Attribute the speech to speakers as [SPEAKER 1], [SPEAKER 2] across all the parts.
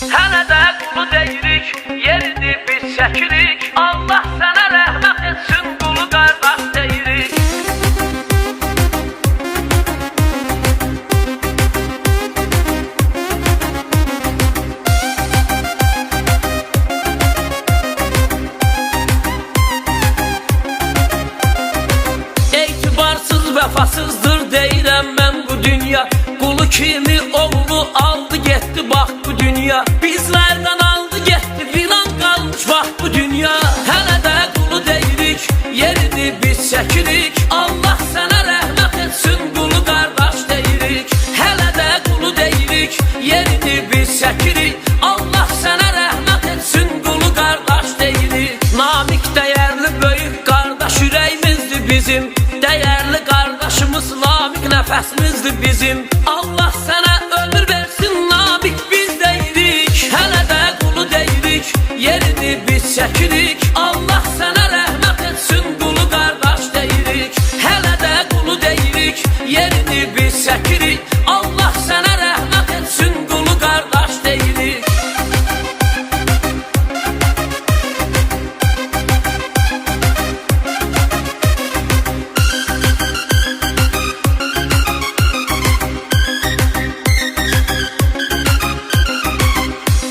[SPEAKER 1] Hələ də qulu deyirik, yerini biz çəkirik. Allah sənə rəhmət etsin, qulu qardaş deyirik. Etibarsız, vəfasızdır deyirəm mən bu dünya. Qulu kimi oğlu aldı getdi bax bu dünya. Bizlərdən aldı getdi, viran qalmış bax bu dünya. Hələ də qulu deyirik, yerini biz çəkirik. Allah sənə rəhmət etsin, qulu qardaş deyirik. Hələ də qulu deyirik, yerini biz çəkirik. Allah sənə rəhmət etsin, qulu qardaş deyirik. Namik dəyərli böyük qardaş ürəyimizdir bizim. Dəyərli qardaşımız Namik nəfəsimizdir bizim. Allah sənə ömür versin, Namik biz deyirik. Hələ də qulu deyirik, yerini biz çəkirik. Allah sənə rəhmət etsin, qulu qardaş deyirik. Hələ də qulu deyirik, yerini biz çəkirik. Allah sənə rəhmət etsin, qulu qardaş deyirik.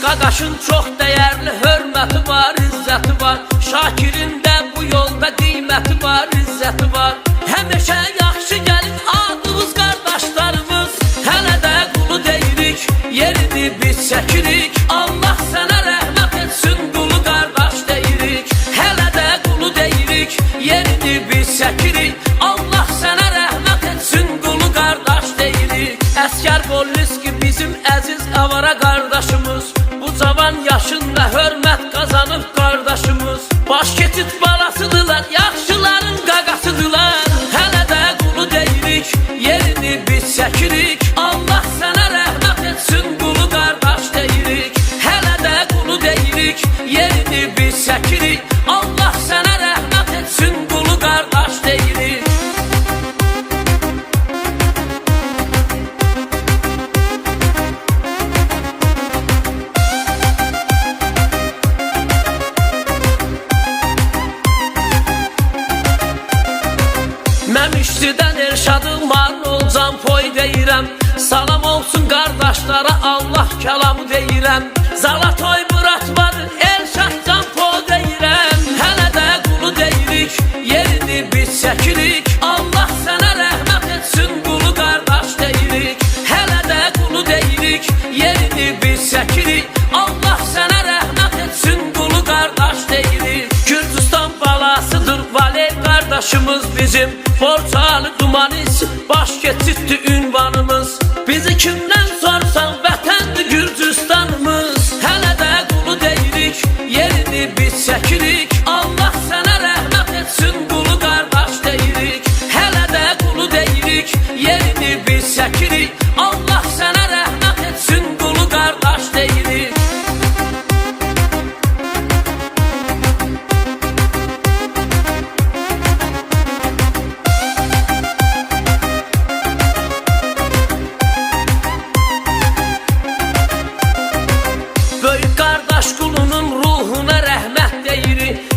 [SPEAKER 1] Qaqaşın çox dəyərli hörməti var, izzəti var. Şakirin də bu yolda qiyməti var, izzəti var. Həmişə yaxşı gəlin adımız qardaşlarımız. Hələ də qulu deyirik, yerini biz çəkirik. Allah sənə rəhmət etsin, qulu qardaş deyirik. Hələ də qulu deyirik, yerini biz çəkirik. Allah sənə rəhmət etsin, qulu qardaş deyirik. Əskər Bolliski bizim əziz avara qardaşımız. Bu cavan yaşında hörmət qazanıb qardaşımız. Baş keçid balasıdırlar, yaxşıların qaqasıdırlar. Hələ də qulu deyirik, yerini biz çəkirik. Allah sənə rəhmət etsin, qulu qardaş deyirik. Hələ də qulu deyirik, yerini biz çəkirik. Allah sənə rəhmət etsin, qulu qardaş deyirik. Məmişlidən Elşadı mal olcan poy deyirəm. Salam olsun qardaşlara, Allah kəlamı deyirəm. Zalatoy Murat var, Elşad can po deyirəm. Hələ də qulu deyirik, yerini biz çəkirik. Allah sənə rəhmət etsin, qulu qardaş deyirik. Hələ də qulu deyirik, yerini biz çəkirik. Allah sənə rəhmət etsin, qulu qardaş deyirik. Gürcüstan balasıdır Valev qardaşımız bizim. Borçalı Dumanis baş keçiddi ünvanımız. Bizi kimdən sorsan vətəndir Gürcüstanımız. Hələ də qulu deyirik, yerini biz çəkirik. Allah sənə rəhmət etsin, qulu qardaş deyirik. Hələ də qulu deyirik, yerini biz çəkirik. Allah sənə rəhmət etsin, qulu qardaş deyirik.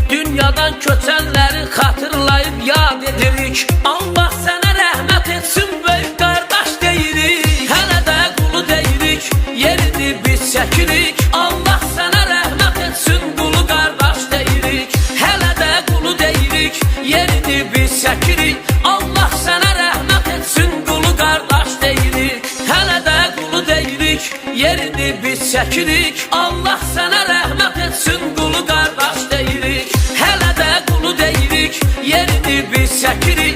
[SPEAKER 1] Dünyadan köçənləri xatırlayıb yad edirik. Allah sənə rəhmət etsin, böyük qardaş deyirik. Hələ də qulu deyirik, yerini biz çəkirik. Allah sənə rəhmət etsin, qulu qardaş deyirik. Hələ də qulu deyirik, yerini biz çəkirik. Allah sənə rəhmət etsin, qulu qardaş deyirik. Hələ də qulu deyirik, yerini biz çəkirik. Allah sənə rəhmət etsin, qulu qardaş deyirik. Hələ də qulu deyirik, yerini biz çəkirik.